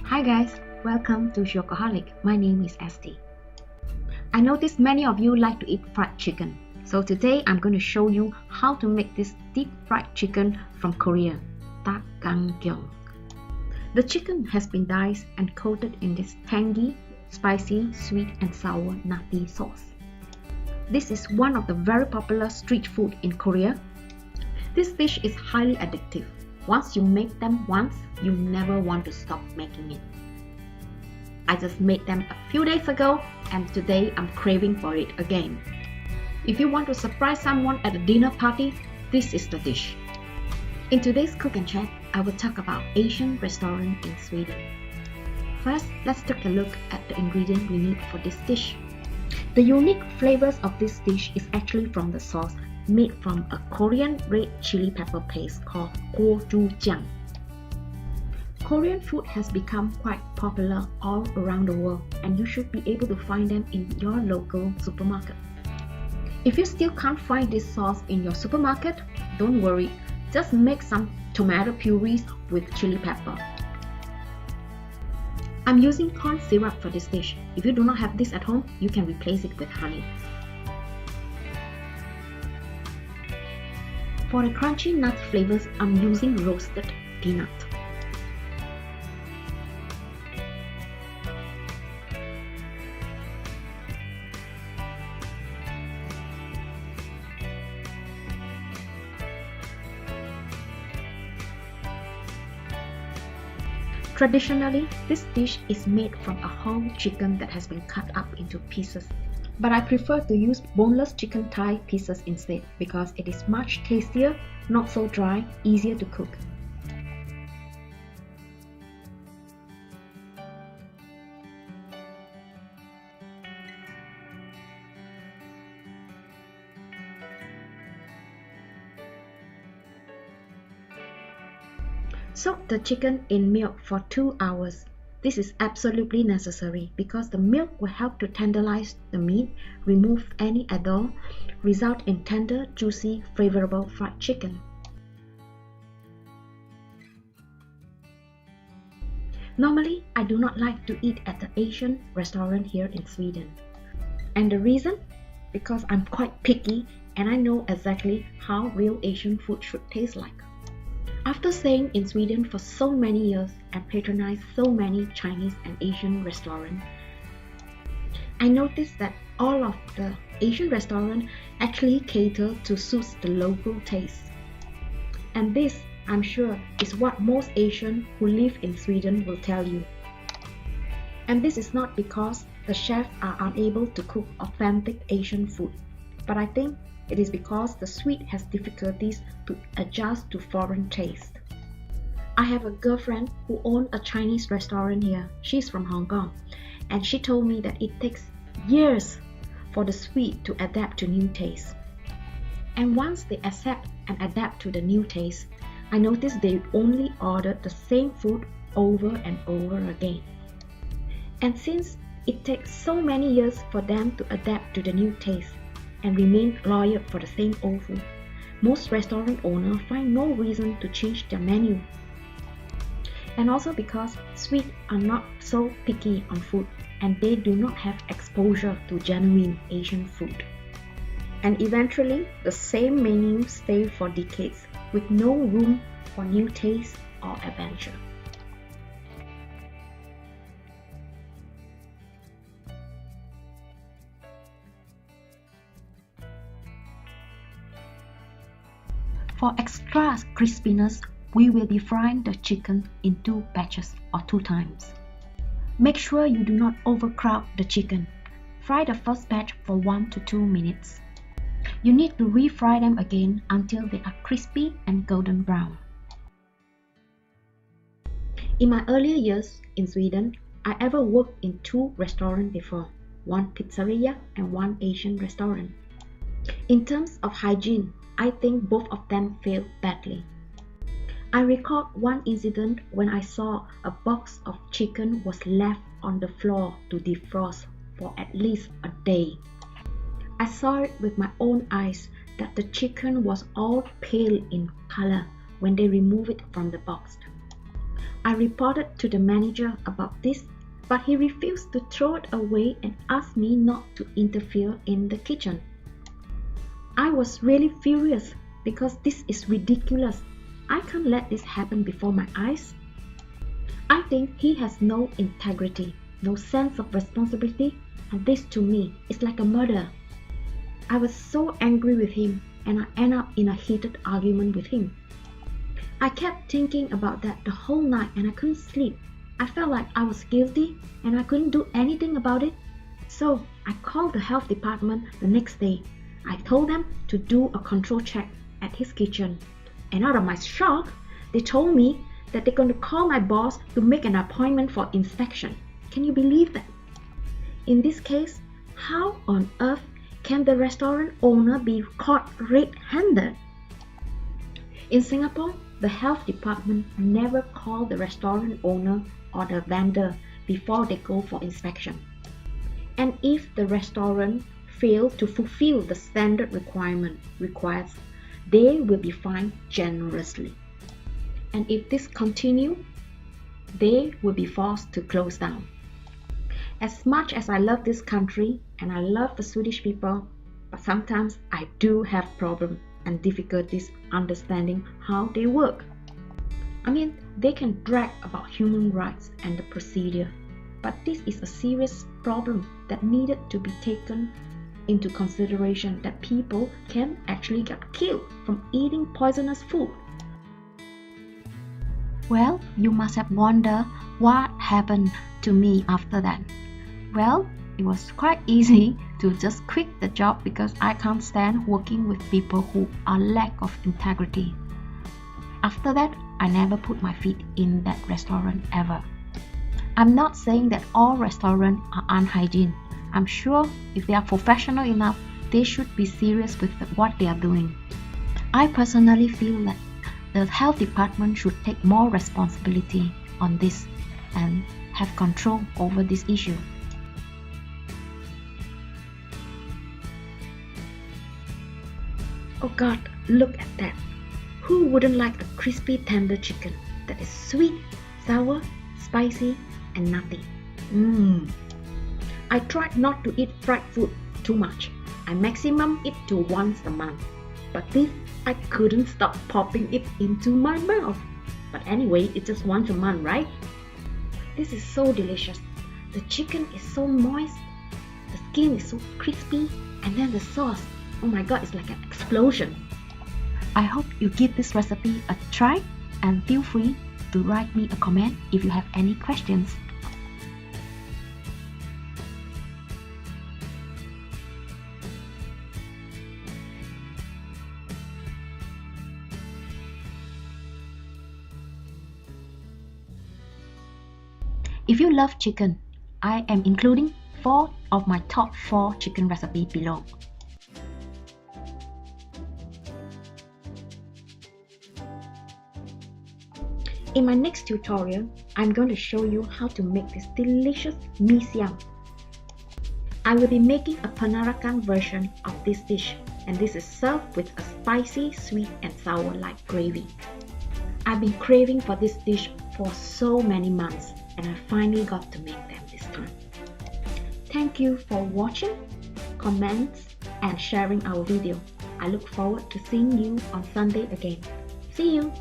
Hi guys, welcome to Chocoholic. My name is Esti. I noticed many of you like to eat fried chicken. So today I'm going to show you how to make this deep fried chicken from Korea, Dakgangjeong. The chicken has been diced and coated in this tangy, spicy, sweet and sour nutty sauce. This is one of the very popular street food in Korea. This dish is highly addictive. Once you make them once, you never want to stop making it. I just made them a few days ago and today I'm craving for it again. If you want to surprise someone at a dinner party, this is the dish. In today's Cook and Chat, I will talk about Asian restaurant in Sweden. First, let's take a look at the ingredient we need for this dish. The unique flavors of this dish is actually from the sauce made from a Korean red chili pepper paste called Gochujang. Korean food has become quite popular all around the world and you should be able to find them in your local supermarket. If you still can't find this sauce in your supermarket, don't worry, just make some tomato purees with chili pepper. I'm using corn syrup for this dish. If you do not have this at home, you can replace it with honey. For the crunchy nut flavors, I'm using roasted peanut. Traditionally, this dish is made from a whole chicken that has been cut up into pieces. But I prefer to use boneless chicken thigh pieces instead because it is much tastier, not so dry, easier to cook. Soak the chicken in milk for 2 hours. This is absolutely necessary because the milk will help to tenderize the meat, remove any addle, result in tender, juicy, flavorful fried chicken. Normally, I do not like to eat at the Asian restaurant here in Sweden. And the reason? Because I'm quite picky and I know exactly how real Asian food should taste like. After staying in Sweden for so many years and patronized so many Chinese and Asian restaurants, I noticed that all of the Asian restaurants actually cater to suit the local taste. And this, I'm sure, is what most Asians who live in Sweden will tell you. And this is not because the chefs are unable to cook authentic Asian food, but I think it is because the Swede has difficulties to adjust to foreign taste. I have a girlfriend who owns a Chinese restaurant here. She's from Hong Kong, and she told me that it takes years for the Swede to adapt to new tastes. And once they accept and adapt to the new taste, I noticed they only order the same food over and over again. And since it takes so many years for them to adapt to the new taste, and remain loyal for the same old food, most restaurant owners find no reason to change their menu. And also because Swedes are not so picky on food and they do not have exposure to genuine Asian food. And eventually, the same menu stays for decades with no room for new taste or adventure. For extra crispiness, we will be frying the chicken in 2 batches or 2 times. Make sure you do not overcrowd the chicken. Fry the first batch for 1 to 2 minutes. You need to refry them again until they are crispy and golden brown. In my earlier years in Sweden, I ever worked in 2 restaurants before, 1 pizzeria and 1 Asian restaurant. In terms of hygiene, I think both of them failed badly. I recall one incident when I saw a box of chicken was left on the floor to defrost for at least a day. I saw it with my own eyes that the chicken was all pale in color when they removed it from the box. I reported to the manager about this, but he refused to throw it away and asked me not to interfere in the kitchen. I was really furious because this is ridiculous. I can't let this happen before my eyes. I think he has no integrity, no sense of responsibility, and this to me is like a murder. I was so angry with him and I ended up in a heated argument with him. I kept thinking about that the whole night and I couldn't sleep. I felt like I was guilty and I couldn't do anything about it. So I called the health department the next day. I told them to do a control check at his kitchen. And out of my shock, they told me that they're going to call my boss to make an appointment for inspection. Can you believe that? In this case, how on earth can the restaurant owner be caught red-handed? In Singapore, the health department never call the restaurant owner or the vendor before they go for inspection. And if the restaurant fails to fulfill the standard requirement requires, they will be fined generously. And if this continues, they will be forced to close down. As much as I love this country and I love the Swedish people, but sometimes I do have problems and difficulties understanding how they work. I mean, they can brag about human rights and the procedure, but this is a serious problem that needed to be taken into consideration, that people can actually get killed from eating poisonous food. Well, you must have wondered what happened to me after that. Well, it was quite easy to just quit the job because I can't stand working with people who are lack of integrity. After that, I never put my feet in that restaurant ever. I'm not saying that all restaurants are unhygiene. I'm sure if they are professional enough, they should be serious with what they are doing. I personally feel that the health department should take more responsibility on this and have control over this issue. Oh God, look at that. Who wouldn't like a crispy tender chicken that is sweet, sour, spicy and nutty? I tried not to eat fried food too much. I maximum eat to once a month. But this, I couldn't stop popping it into my mouth. But anyway, it's just once a month, right? This is so delicious. The chicken is so moist. The skin is so crispy. And then the sauce, oh my God, it's like an explosion. I hope you give this recipe a try and feel free to write me a comment if you have any questions. If you love chicken, I am including 4 of my top 4 chicken recipes below. In my next tutorial, I'm going to show you how to make this delicious mee siam. I will be making a Peranakan version of this dish, and this is served with a spicy, sweet and sour-like gravy. I've been craving for this dish for so many months, and I finally got to make them this time. Thank you for watching, comments and sharing our video. I look forward to seeing you on Sunday again. See you!